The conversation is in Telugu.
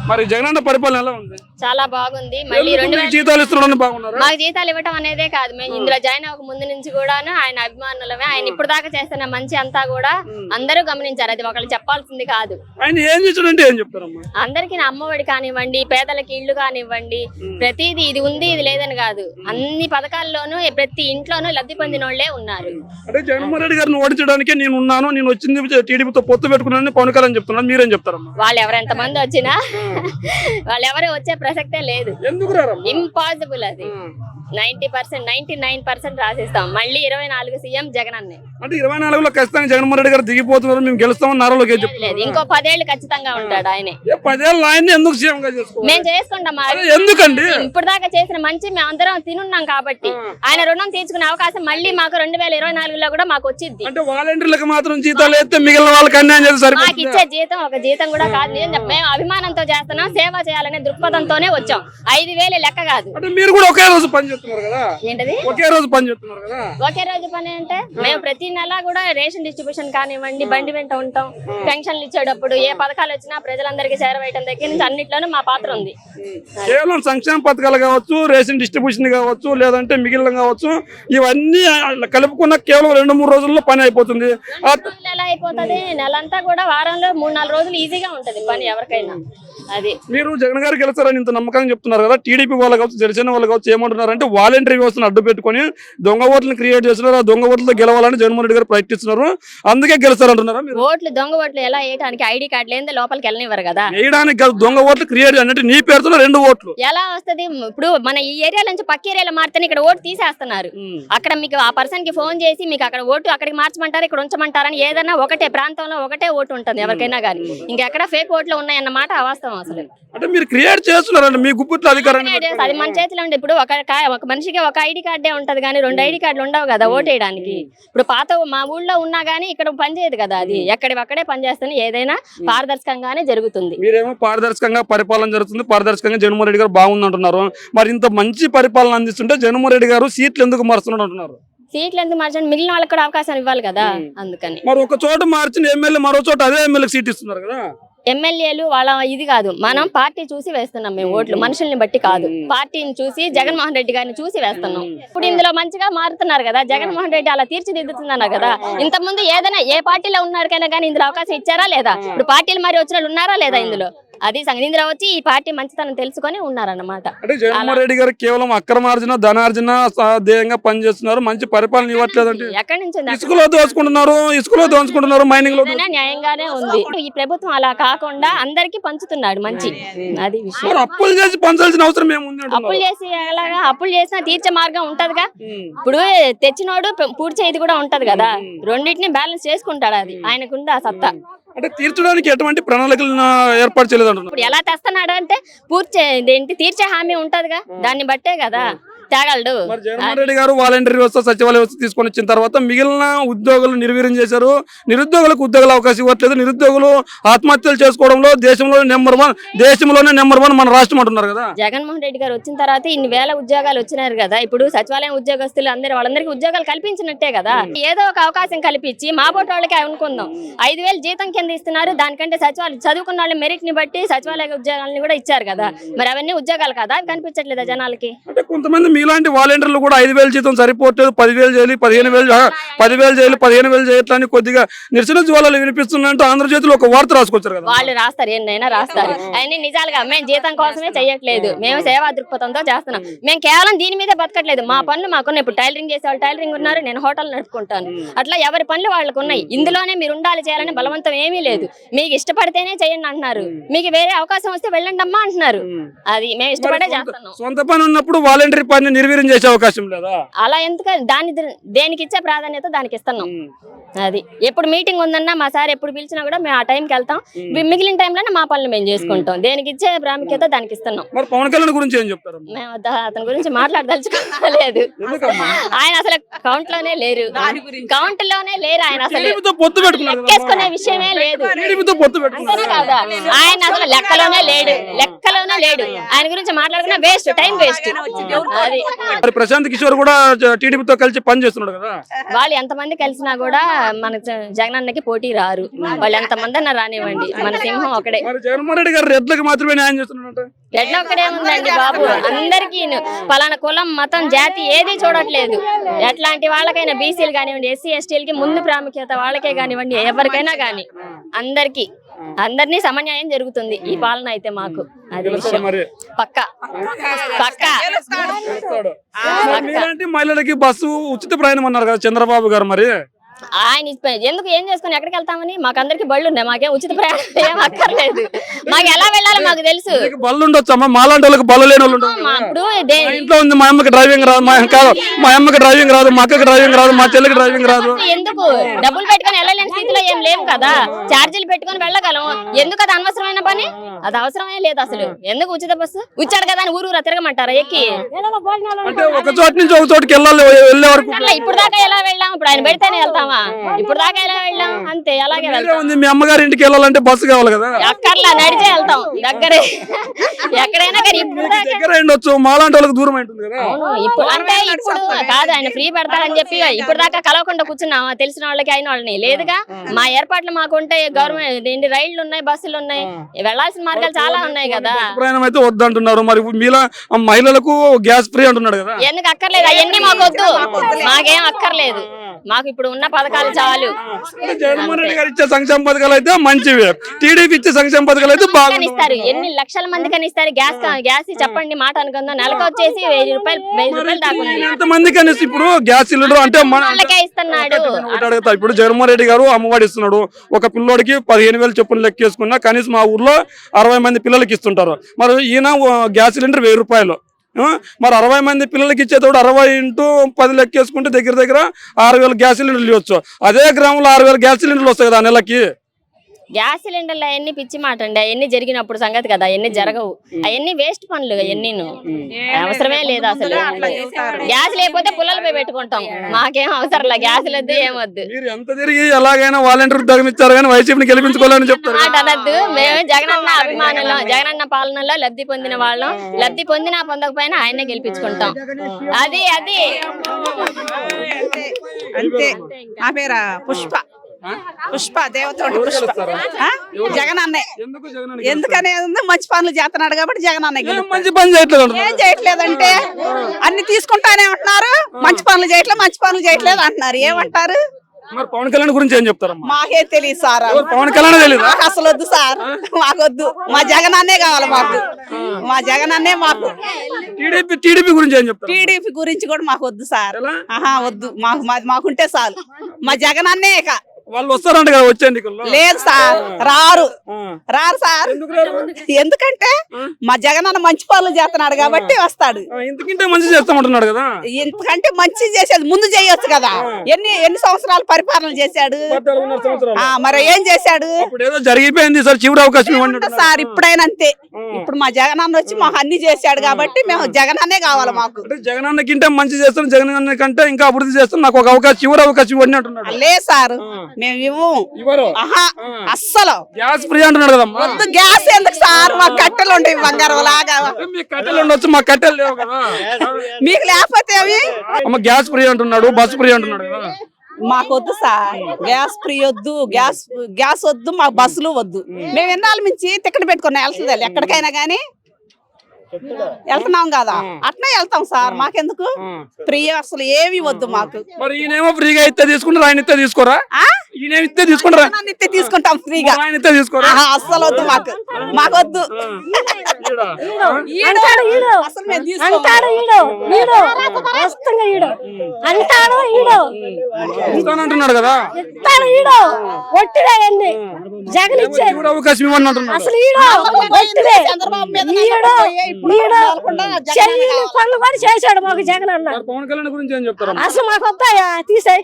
మరి జగనన్న పరిపాలన ఎలా ఉంది? చాలా బాగుంది. మళ్ళీ 2000 జీతాలు ఇస్తున్నారని బాగున్నారు. మాకు జీతాలు ఇవ్వటం అనేదే కాదు, మేము ఇందులో జాయిన్ అవ్వక ముందు నుంచి కూడాను ఆయన అభిమానులమే. ఆయన ఇప్పుడు దాకా చేస్తున్న మంచి అంతా కూడా అందరూ గమనించారు. అది ఒకళ్ళు చెప్పాల్సింది కాదు. ఆయన ఏం చేస్తాడంటే ఏం చెప్తారమ్మా? అందరికి అమ్మఒడి కానివ్వండి, పేదలకి ఇళ్లు కానివ్వండి, ప్రతిదీ ఇది ఉంది ఇది లేదని కాదు, అన్ని పథకాల్లోనూ ప్రతి ఇంట్లోనూ లబ్ధి పొందిన వాళ్ళే ఉన్నారు. అంటే జగన్మోహన్ రెడ్డి గారిని ఓడించడానికి నేను ఉన్నాను, నేను వచ్చింది టీడీపీతో పొత్తు పెట్టుకున్నాను పవన్ కళ్యాణ్ చెప్తున్నాను, మీరేం చెప్తారమ్మా? వాళ్ళు ఎవరెంత మంది వచ్చినా వాళ్ళు ఎవరు వచ్చే ప్రసక్తే లేదు. ఇంపాసిబుల్. అది 90%, 99% రాసిస్తాం. మళ్ళీ 24 సీఎం జగన్ అన్నే. అంటే 24లో ఖచ్చితంగా జగన్మోహన్ రెడ్డి గారు దిగిపోతున్నారు, మేము గెలుస్తామని నారాలోకి లేదు. ఇంకో 10 ఏళ్ళు ఖచ్చితంగా ఉంటాడు ఆయనే. 10 ఏళ్ళు ఆయన్ని ఎందుకు సీఎం గా చేసుకోవాలి? మేము చేసుకుంటాం. ఎందుకండి? ఇప్పుడు దాకా చేసిన మంచి మేము అందరం తినున్నాం కాబట్టి ఆయన రుణం తీర్చుకునే అవకాశం మళ్ళీ మాకు 2024లో కూడా మాకు వచ్చింది. అంటే వాలంటీర్లకు మాత్రం జీతాలు అయితే మిగిలిన వాళ్ళకి అన్యాయం చేస్తారు. మాకు ఇచ్చే జీతం ఒక జీతం కూడా కాదు. మేము అభిమానంతో చేస్తున్నాం, సేవ చేయాలనే దృక్పథంతోనే వచ్చాం. 5000 లెక్క కాదు. అంటే మీరు కూడా ఒకే రోజు పని చేస్తున్నారు కదా? ఏంటది ఒకే రోజు పని చేస్తున్నారు కదా? ఒకే రోజు పని అంటే మేము ప్రతి నెల కూడా రేషన్ డిస్ట్రిబ్యూషన్ కానివ్వండి, బండి వెంట ఉంటాం. పెన్షన్లు ఇచ్చేటప్పుడు ఏ పథకాలు వచ్చినా ప్రజలందరికీ చేరవేయడం దగ్గర నుంచి అన్నిట్లోనూ మా పాత్ర ఉంది. కేవలం సంక్షేమ పథకాలు కావచ్చు, రేషన్ డిస్ట్రిబ్యూషన్ కావచ్చు, లేదంటే మిగిలిన కావచ్చు, ఇవన్నీ కలుపుకున్న కేవలం 2-3 రోజుల్లో పని అయిపోతుంది. ఎలా అయిపోతుంది? నెలంతా కూడా వారంలో 3-4 రోజులు ఈజీగా ఉంటది పని ఎవరికైనా. అది మీరు జగన్ గారికి గెలుస్తారని ఇంత నమ్మకంగా చెప్తున్నారు కదా, టీడీపీ వాళ్ళు కావచ్చు, జనసేన వాళ్ళు కావచ్చు, ఏమంటున్నారు అంటే వాలంటరీ వ్యవస్థను అడ్డు పెట్టుకుని దొంగ ఓట్లను క్రియేట్ చేస్తున్నారు. ఆ దొంగ ఓట్లతో గెలవాలని జగన్మోహన్ రెడ్డి గారు ప్రయత్నిస్తున్నారు, అందుకే గెలుస్తారంటున్నారా? ఓట్లు దొంగ ఓట్లు ఎలా వేయడానికి ఐడి కార్డు లేని లోపలికి వెళ్ళనివ్వరు కదా. వేయడానికి కాదు, దొంగ ఓట్లు క్రియేట్ అంటే నీ పేరుతో 2 ఓట్లు ఎలా వస్తుంది? ఇప్పుడు మన ఈ ఏరియా నుంచి పక్క ఏరియాలో మారితేనే ఇక్కడ ఓటు తీసేస్తున్నారు. అక్కడ మీకు ఆ పర్సన్ కి ఫోన్ చేసి మీకు అక్కడ ఓటు అక్కడికి మార్చమంటారు, ఇక్కడ ఉంచమంటారని ఏదైనా ఒకటే ప్రాంతంలో ఒకటే ఓటు ఉంటుంది ఎవరికైనా కానీ. ఇంకెక్కడ ఫేక్ ఓట్లు ఉన్నాయన్నమాట వాస్తవం. అసలు అంటే మీరు క్రియేట్ చేస్తున్నారండి మీ గుప్పిట్లో అధికారం. అది మన చేతిలో ఉండే. ఇప్పుడు ఒక మనిషికి ఒక ఐడి కార్డే ఉంటది కానీ 2 ఐడి కార్డులు ఉండవు కదా ఓటు వేయడానికి. ఇప్పుడు పాత మా ఊళ్ళో ఉన్నా గానీ ఇక్కడ పనిచేయదు కదా. అది ఎక్కడే పనిచేస్తుంది. ఏదైనా పారదర్శకంగానే జరుగుతుంది. మీరేమో పారదర్శకంగా పరిపాలన జరుగుతుంది, పారదర్శకంగా జగన్మోహన్ రెడ్డి గారు బాగుంది అంటున్నారు. మరి ఇంత మంచి పరిపాలన అందిస్తుంటే జగన్మోహన్ రెడ్డి గారు సీట్లు ఎందుకు మారుస్తున్నాడు అంటున్నారు? సీట్లు ఎందుకు మార్చండి? మిగిలిన వాళ్ళకి కూడా అవకాశం ఇవ్వాలి కదా. అందుకని మరి ఒక చోట మార్చిన ఎమ్మెల్యే మరో చోట అదే ఎమ్మెల్యేకి సీట్ ఇస్తున్నారు కదా. ఎమ్మెల్యేలు వాళ్ళ ఇది కాదు, మనం పార్టీ చూసి వేస్తున్నాం మేము ఓట్లు, మనుషుల్ని బట్టి కాదు. పార్టీని చూసి జగన్మోహన్ రెడ్డి గారిని చూసి వేస్తున్నాం. ఇప్పుడు ఇందులో మంచిగా మారుతున్నారు కదా, జగన్మోహన్ రెడ్డి అలా తీర్చిదిద్దుతున్నారు కదా. ఇంత ముందు ఏదైనా ఏ పార్టీలో ఉన్నారికైనా కానీ ఇందులో అవకాశం ఇచ్చారా లేదా? ఇప్పుడు పార్టీలు మరి వచ్చిన వాళ్ళు ఉన్నారా లేదా ఇందులో? అది సంగతి. ఇందులో వచ్చి ఈ పార్టీ మంచితనం తెలుసుకొని ఉన్నారన్నమాట. అంటే జగన్మోహన్ రెడ్డి గారు కేవలం అక్రమార్జన ధనార్జన ధ్యేయంగా పనిచేస్తున్నారు, మంచి పరిపాలన ఇవ్వట్లేదంటే ఎక్కడి నుంచి ఇసుకలో దోచుకుంటున్నారు, మైనింగ్ లో. న్యాయంగానే ఉంది. ఈ ప్రభుత్వం అలా కాకుండా అందరికి పంచుతున్నాడు మంచి. అది విషయం. అప్పులు చేసి పంచాల్సిన అవసరం ఏముంది? అప్పులు చేసి ఎలాగా? అప్పులు చేసినా తీర్చే మార్గం ఉంటదిగా. ఇప్పుడు తెచ్చినోడు పూర్తి చేతి కూడా ఉంటది కదా. రెండింటిని బ్యాలెన్స్ చేసుకుంటాడు. అది ఆయనకుంది ఆ సత్తా. అంటే తీర్చడానికి ఎటువంటి ప్రణాళికలను ఏర్పాటు చేయలేదు అంటున్నారు. ఇప్పుడు ఎలా తెస్తున్నాడు అంటే తీర్చే హామీ ఉంటదిగా, దాన్ని బట్టే కదా తేగలడు. మరి జగన్మోహన్ రెడ్డి గారు వాలంటీర్ వ్యవస్థ, సచివాలయ వ్యవస్థ తీసుకొని వచ్చిన తర్వాత మిగిలిన ఉద్యోగులు నిర్వీర్యం చేశారు. నిరుద్యోగులకు ఉద్యోగాల అవకాశం ఇవ్వట్లేదు. నిరుద్యోగులు ఆత్మహత్యలు చేసుకోవడంలో దేశంలోనే నెంబర్ 1 మన రాష్ట్రం అంటున్నారు కదా. జగన్మోహన్ రెడ్డి గారు వచ్చిన తర్వాత ఇన్ని వేల ఉద్యోగాలు వచ్చినారు కదా. ఇప్పుడు సచివాలయం ఉద్యోగస్తులు వాళ్ళందరికీ ఉద్యోగాలు కల్పించినట్టే కదా. ఏదో ఒక అవకాశం కల్పించి మా పోటీ వాళ్ళకి అనుకుందాం. 5000 జీతం కింద ఇస్తున్నారు. దానికంటే సచివాలయం చదువుకున్న వాళ్ళ మెరిట్ ని బట్టి సచివాలయ ఉద్యోగాలను కూడా ఇచ్చారు కదా. మరి అవన్నీ ఉద్యోగాలు కదా, కనిపించట్లేదా జనాలకి? అంటే కొంతమంది మీలాంటి వాలంటీర్లు కూడా 5000 జీతం సరిపోవట్లేదు, 10,000 చేయాలి, 15,000 చేయాలి, 15,000 చేయాలని కొద్దిగా నిరసన జ్వాలలు వినిపిస్తున్నాయంటే ఆంధ్రజ్యోతిలో ఒక వార్త రాసుకొచ్చారు కదా. వాళ్ళు రాస్తారు, ఎన్నైనా రాస్తారు. అవన్నీ నిజాలుగా మేము జీతం కోసమే చెయ్యట్లేదు, మేము సేవా దృక్పథంతో చేస్తున్నాం. మేము కేవలం దీని మీదే బతకట్లేదు. మా పనులు మాకున్నాయి. ఇప్పుడు టైలరింగ్ చేసే వాళ్ళు టైలరింగ్ ఉన్నారు, నేను హోటల్ నడుపుకుంటాను. అట్లా ఎవరి పనులు వాళ్ళకు ఉన్నాయి. ఇందులోనే మీరు ఉండాలి చేయాలని బలవంతం ఏమీ లేదు. మీకు ఇష్టపడితేనే చేయండి అంటున్నారు. మీకు వేరే అవకాశం వస్తే వెళ్ళండి అమ్మా అంటున్నారు. అది మేము ఇష్టపడే చేస్తున్నాం. సొంత పని ఉన్నప్పుడు వాలంటీర్ పని నిర్వీర్యం చేసే అవకాశం లేదా? అలా ఎందుకు? దేనికి ఇచ్చే ప్రాధాన్యత దానికి ఇస్తున్నాం. అది ఎప్పుడు మీటింగ్ ఉందన్నా మా సార్ ఎప్పుడు పిలిచినా కూడా మేము ఆ టైంకి వెళ్తాం. మిగిలిన టైంలోనే మా పనులు మేము చేసుకుంటాం. దేనికి ఇచ్చే ప్రాముఖ్యత దానికి ఇస్తున్నాం. మరి పవన్ కళ్యాణ్ గురించి ఏం చెప్తారు? మేము అతని గురించి మాట్లాడదలుచుకోలేదు. ఆయన అసలు కౌంట్ లోనే లేరు. ఆయన అసలు లెక్కేసుకునే విషయమే లేదు. కదా ఆయన అసలు లెక్కలోనే మాట్లాడేవాడే లేడు. ఆయన గురించి మాట్లాడుకున్నా వేస్ట్, టైం వేస్ట్. అది మరి ప్రశాంత్ కిషోర్ కూడా టీడీపీతో కలిసి పని చేస్తున్నాడు కదా. వాళ్ళు ఎంతమంది కలిసినా కూడా మన జగనన్నకి పోటీ రారు. వాళ్ళు ఎంతమంది అన్నా రానివ్వండి, మన సింహం ఒకడే. మరి జగన్మోహన్ రెడ్డి గారు రెడ్లకు మాత్రమే న్యాయం చేస్తున్నాడు. రెడ్లు ఒక్కడే ఉందండి బాబు, అందరికీ పలానా కులం మతం జాతి ఏది చూడట్లేదు. ఎట్లాంటి వాళ్ళకైనా బీసీలు కానివ్వండి, ఎస్సీ ఎస్టీలకి ముందు ప్రాముఖ్యత వాళ్ళకే కానివ్వండి, ఎవరికైనా కానీ అందరినీ సమన్యాయం జరుగుతుంది ఈ పాలన అయితే మాకు. అది విషయం పక్క పక్క. మీలాంటి మహిళలకి బస్సు ఉచిత ప్రయాణం అన్నారు కదా చంద్రబాబు గారు, మరి ఆయన ఎందుకు ఏం చేసుకుని ఎక్కడికి వెళ్తామని? మాకు అందరికి బళ్ళు ఉన్నాయి, మాకేం ఉచిత ప్రయాణం ఏం అక్కర్లేదు. మాకు ఎలా వెళ్ళాలో మాకు తెలుసు. బళ్ళు ఉండొచ్చమ్మా, మాలాంటి వాళ్ళకి బళ్ళు లేని వాళ్ళు ఇప్పుడు ఇంట్లో ఉంది. మా అమ్మకి డ్రైవింగ్ రాదు, మా అమ్మకి డ్రైవింగ్ రాదు, మా అక్కకి డ్రైవింగ్ రాదు, మా చెల్లికి డ్రైవింగ్ రాదు. ఎందుకు డబ్బులు పెట్టుకొని వెళ్ళలేని స్థితిలో ఏం లేవు కదా, ఛార్జీలు పెట్టుకొని వెళ్ళగలం. ఎందుకు అది అనవసరమైన పని? అది అవసరమే లేదు అసలు. ఎందుకు ఉచిత బస్సు ఉచ్చాడు కదా అని ఊరూరా తిరగమంటారా ఎక్కి? అంటే ఒక చోటు నుంచి ఒక చోటుకి వెళ్ళాలి, వెళ్ళే వరకు. ఇప్పుడు దాకా ఎలా వెళ్ళాం? ఇప్పుడు ఆయన పెడితేనే వెళ్తామా? ఇప్పుడు దాకా ఎలా వెళ్ళాం? అంతే, అలాగే వెళ్తాం. మీ అమ్మగారి ఇంటికి వెళ్ళాలంటే బస్సు కావాలి కదా. అక్కర్లా, నడిచే వెళ్తాం, దగ్గరే ఎక్కడైనా. కానీ ఇప్పుడు దగ్గర ఉండొచ్చు, మాలాంటి వాళ్ళకి దూరం ఉంటుంది కదా. ఇప్పుడు అంటే ఇప్పుడు కాదు, ఆయన ఫ్రీ పెడతారని చెప్పి ఇప్పుడు దాకా కలవకుండా కూర్చున్నాం తెలిసిన వాళ్ళకి అయిన వాళ్ళని. లేదుగా మా ఏర్పాట్లు మాకుంటే గవర్నమెంట్ రైళ్లు ఉన్నాయి, బస్సులు ఉన్నాయి, వెళ్లాల్సిన మార్గాలు చాలా ఉన్నాయి కదా. ప్రయాణం అయితే వద్దంటున్నారు, మరి మీలా మహిళలకు గ్యాస్ ఫ్రీ అంటున్నాడు కదా. ఎందుకు అక్కర్లేదు? అవన్నీ మాకు వద్దు, మాకేం అక్కర్లేదు. మాకు ఇప్పుడు ఉన్న పథకాలు చాలు. జగన్మోహన్ రెడ్డి గారు ఇచ్చే సంక్షేమ పథకాలు అయితే మంచివి, టీడీపీ ఇచ్చే సంక్షేమ పథకాలు అయితే బాగా ఇస్తారు. ఎన్ని లక్షల మంది కనిస్తారు గ్యాస్ చెప్పండి మాట అనుకుందాం. నెలకు వచ్చేసి 1000 రూపాయలు దాకా ఎంత మంది కనీసం ఇప్పుడు గ్యాస్ సిలిండర్ అంటే వాళ్ళకే ఇస్తున్నాడు. అడుగుతా, ఇప్పుడు జగన్మోహన్ రెడ్డి గారు అమ్మఒడి ఇస్తున్నాడు. ఒక పిల్లోడికి 15,000 చొప్పున లెక్కేసుకున్నా కనీసం మా ఊర్లో 60 మంది పిల్లలకి ఇస్తుంటారు. మరి ఈయన గ్యాస్ సిలిండర్ 1000 రూపాయలు. మరి 60 మంది పిల్లలకి ఇచ్చేటప్పుడు 60 × 10 లెక్కేసుకుంటే దగ్గర 6,000 గ్యాస్ సిలిండర్లు ఇవ్వచ్చు. అదే గ్రామంలో 6,000 గ్యాస్ సిలిండర్లు వస్తాయి కదా నెలకి. గ్యాస్ సిలిండర్లు అవన్నీ పిచ్చి మాట అండి. అవన్నీ జరిగినప్పుడు సంగతి కదా, అవన్నీ జరగవు. అవన్నీ వేస్ట్ పనులు, అవన్నీ అవసరమే లేదు అసలు. గ్యాస్ లేకపోతే పుల్లలపై పెట్టుకుంటాం, మాకేం అవసరం లే. గ్యాస్ లేదు ఏమొద్దు. మీరు ఎంత తిరిగి ఎలాగైనా వాలంటీర్ ఉద్యోగం ఇచ్చారు కానీ వైసీపీని గెలిపించుకోవాలని చెప్తారు. మాట అనద్దు. మేము జగనన్న అభిమానులు, జగనన్న పాలనలో లబ్ధి పొందిన వాళ్ళం. లబ్ధి పొందినా పొందకపోయినా ఆయనే గెలిపించుకుంటాం. అది అది అంతే. నా పేరా పుష్ప దేవతోటి పుష్ప. జగన్ అన్నయ్య ఎందుకనే మంచి పనులు చేస్తున్నాడు కాబట్టి జగన్ అన్నయ్య. మంచి పని చేయట్లేదు. ఏం చేయట్లేదంటే అన్ని తీసుకుంటానే ఉంటున్నారు, మంచి పనులు చేయట్లేదు అంటున్నారు. ఏమంటారు? మరి పవన్ కళ్యాణ్ గురించి ఏం చెప్తారు? మాకే తెలియదు సార్, పవన్ కళ్యాణ్ తెలియదు. మాకు అసలు వద్దు సార్, మాకొద్దు. మా జగన్ అన్నే కావాలి మాకు, మా జగన్ అన్నే మాకు. టీడీపీ గురించి ఏం చెప్తారు? టీడీపీ గురించి కూడా మాకు వద్దు సార్. వద్దు, మాకుంటే చాలు. మా జగన్ అన్నే వాళ్ళు వస్తారంట కదా వచ్చే ఎన్నికల్లో. లేదు సార్, రారు సార్. ఎందుకంటే మా జగన్ అన్న మంచి పనులు చేస్తున్నాడు కాబట్టి వస్తాడు. ఇంతకంటే మంచి చేస్తామంటున్నాడు కదా. ఇంతకంటే మంచి చేసేది ముందు చేయొచ్చు కదా. ఎన్ని సంవత్సరాలు పరిపాలన చేశాడు, మరి ఏం చేశాడు? ఏదో జరిగిపోయింది సార్, చివరి అవకాశం ఇవ్వండి సార్. ఇప్పుడైనా అంతే. ఇప్పుడు మా జగన్ అన్న వచ్చి మాకు అన్ని చేశాడు కాబట్టి మేము జగన్ అన్నే కావాలి మాకు. జగన్ అన్న కంటే మంచి చేస్తాను, జగన్ అన్న కంటే ఇంకా అభివృద్ధి చేస్తాను, నాకు ఒక అవకాశం, చివరి అవకాశం ఇవ్వండి అంటున్నాడు. లేదు సార్, మేము ఇవ్వము. అస్సలు గ్యాస్ ఫ్రీ అంటున్నాడు కదా. వద్దు, గ్యాస్ ఎందుకు సార్? మాకు కట్టెలు ఉండేవి బంగారం లాగా. మీకు కట్టెలు ఉండొచ్చు, మాకు కట్టెలు లేవు కదా. మీకు లేకపోతే అవి. గ్యాస్ ఫ్రీ అంటున్నాడు, బస్ ఫ్రీ అంటున్నాడు కదా. మాకు వద్దు సార్, గ్యాస్ ఫ్రీ వద్దు, గ్యాస్ వద్దు, మాకు బస్సులు వద్దు. మేము ఎన్నాళ్ళ నుంచి టికెట్ పెట్టుకున్నా వెళ్తుంది ఎక్కడికైనా గానీ వెళ్తున్నాం కదా, అట్నే వెళ్తాం సార్. మాకెందుకు ఫ్రీ? అసలు ఏమి వద్దు మాకు. మరి ఈయనేమో ఫ్రీగా ఇస్తే తీసుకుంటారు, ఆయన ఇస్తే తీసుకోరా? ఈయన ఇస్తే తీసుకుంటారా? ఇస్తే తీసుకుంటాం ఫ్రీగా, ఆయన ఇస్తే తీసుకోరా? అస్సలు వద్దు మాకొద్దు. అసలు మేము అంటున్నాడు కదా. జగన్ ఇచ్చే అవకాశం ఇవ్వండి అంటున్నాడు. పనులు కూడా చేశాడు మాకు జగన్ అన్న. పవన్ కళ్యాణ్ గురించి ఏం చెప్తారు? అసలు మాకు వస్తాయా తీసాయి.